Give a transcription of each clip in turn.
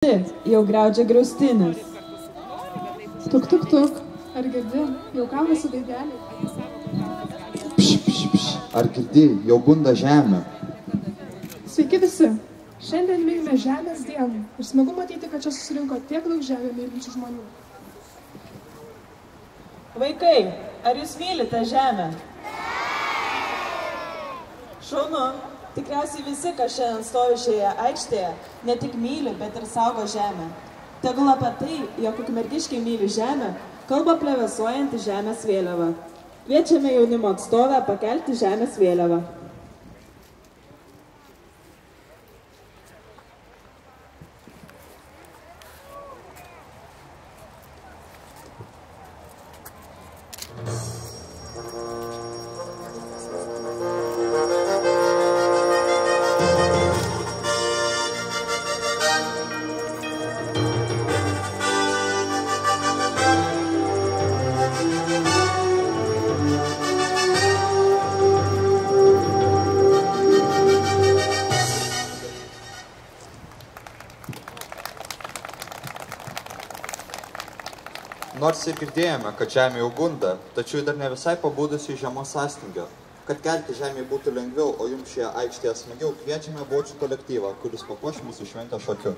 Jau griaudžia griaustinis. Tuk, tuk, tuk. Ar girdi? Jau kaunasi daigeliai. Pš, pš, pš. Ar girdi? Jau bunda žemė. Sveiki visi. Šiandien minime Žemės dieną. Ir smagu matyti, kad čia susirinko tiek daug žemę mylinčių žmonių. Vaikai, ar jūs mylite žemę? Šaunu. Tikriausiai visi, kas šiandien stovi šioje aikštėje, ne tik myli, bet ir saugo žemę. Tegul apie tai, jog ukmergiškiai myli žemę, kalba plevėsuojanti žemės vėliava. Kviečiame jaunimo atstovę pakelti žemės vėliavą. Nors ir girdėjome, kad žemė jau bunda, tačiau dar ne visai pabudusi žiemos sąstingio. Kad kelti žemė būtų lengviau, o jums šioje aikštėje smagiau, kviečiame bočių kolektyvą, kuris papuoš mūsų šventę šokiu.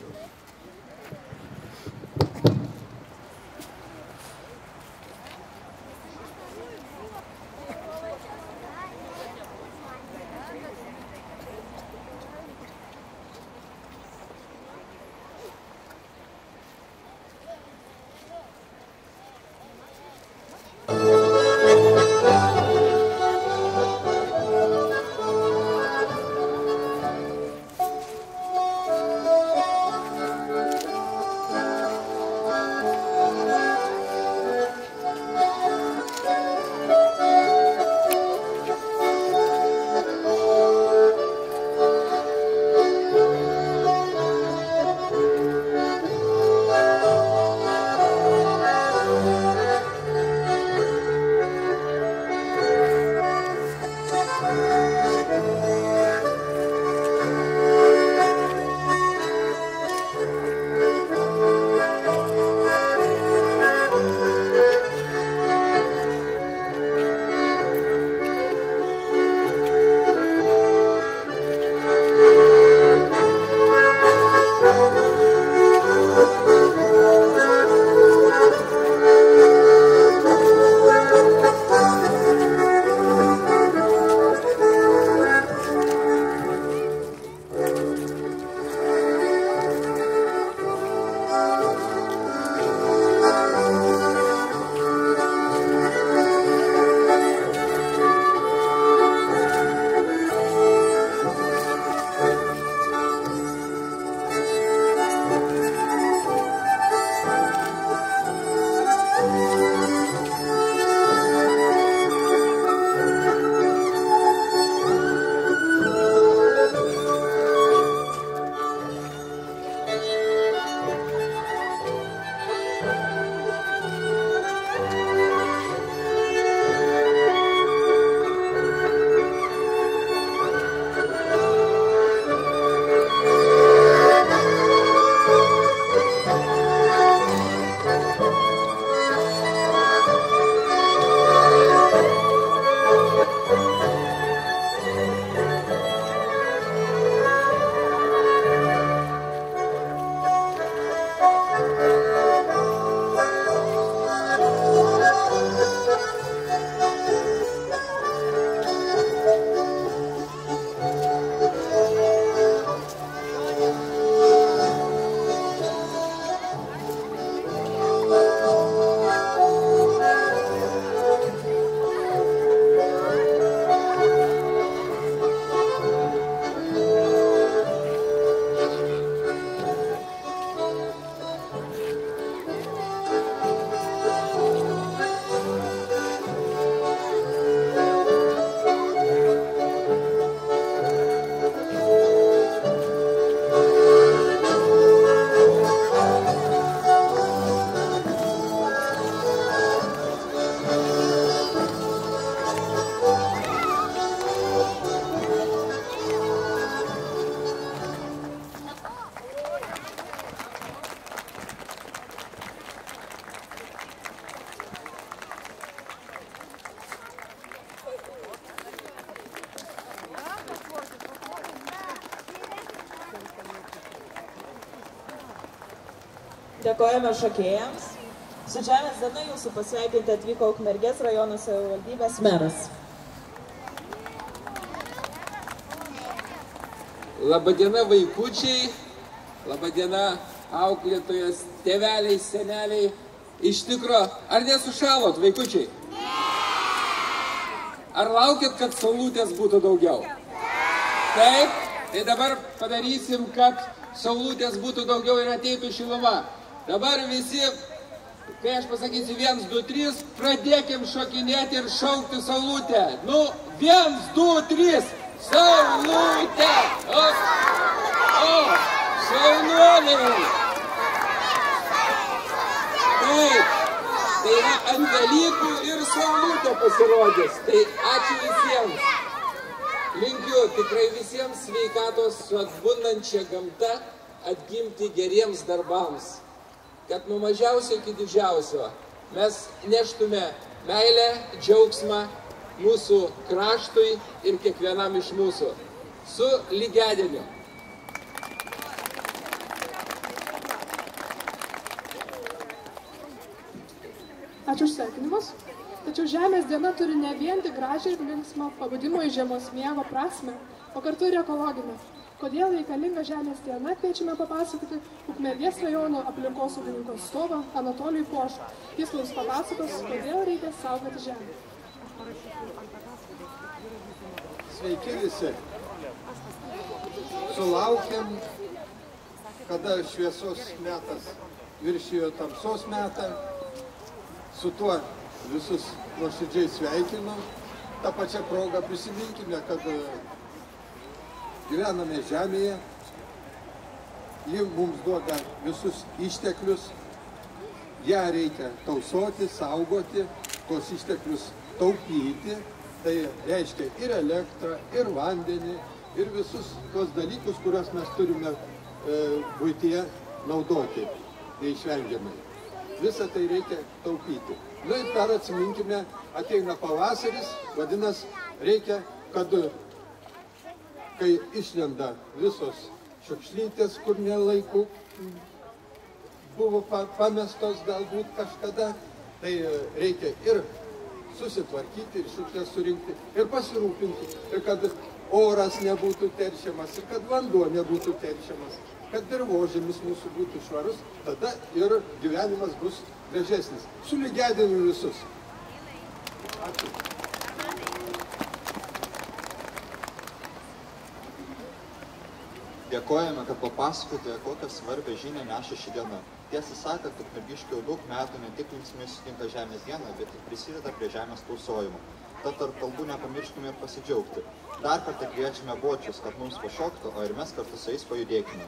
Dėkojame šokėjams. Su Žemės diena jūsų pasveikinti atvyko Ukmergės rajono savivaldybės meras. Labadiena vaikučiai, labadiena auklėtojas, tėveliai, seneliai. Iš tikro, ar nesušalot, vaikučiai? Ar laukit, kad saulutės būtų daugiau? Taip, tai dabar padarysim, kad saulutės būtų daugiau ir ateitų šiluma. Dabar visi, kai aš pasakysiu 1, 2, 3, pradėkim šokinėti ir šaukti saulutę. Nu, 1, 2, 3, saulutė! O, šaunuoliai! Taip, tai yra ant Velykų ir saulutė pasirodys. Tai ačiū visiems. Linkiu tikrai visiems sveikatos su atbundančia gamta atgimti geriems darbams. Kad nuo mažiausio iki didžiausio mes neštume meilę, džiaugsmą mūsų kraštui ir kiekvienam iš mūsų. Su lygiadieniu. Ačiū už sveikinimus. Tačiau Žemės diena turi ne vien tik gražią ir linksmą pabudimo iš žiemos miego prasmę, o kartu ir ekologinę. Kodėl reikalinga Žemės diena, kviečiame papasakoti Ukmergės rajono aplinkosaugininkų atstovą Anatolijų Pošą. Jis mums papasakos, kodėl reikia saugoti Žemę. Sveiki visi. Sulaukėm, kada šviesos metas viršijo tamsos metą. Su tuo visus nuoširdžiai sveikinu. Ta pačia proga prisiminkime, kad gyvename Žemėje. Ji mums duoda visus išteklius. Ją reikia tausoti, saugoti, tos išteklius taupyti. Tai reiškia ir elektrą, ir vandenį, ir visus tos dalykus, kuriuos mes turime buityje naudoti neišvengiamai. Visą tai reikia taupyti. Na ir dar atsiminkime, ateina pavasaris, vadinasi, reikia, kad kai išlenda visos šiukšlytės, kur nelaiku buvo pamestos galbūt kažkada, tai reikia ir susitvarkyti, ir šiukšlės surinkti, ir pasirūpinti, ir kad oras nebūtų teršiamas, ir kad vanduo nebūtų teršiamas, kad dirvožemis mūsų būtų švarus, tada ir gyvenimas bus gražesnis. Su lygiadieniu visus. Ačiū. Dėkojame, kad papasakote, kokią svarbę žinią neša ši diena. Tiesą sakant, ukmergiškiai jau daug metų ne tik linksmai sutinka Žemės dieną, bet ir prisideda prie žemės tausojimo. Tad tarp kalbų nepamirškime ir pasidžiaugti. Dar kartą kviečiame bočius, kad mums pašoktų, o ir mes kartu su jais pajudėkime.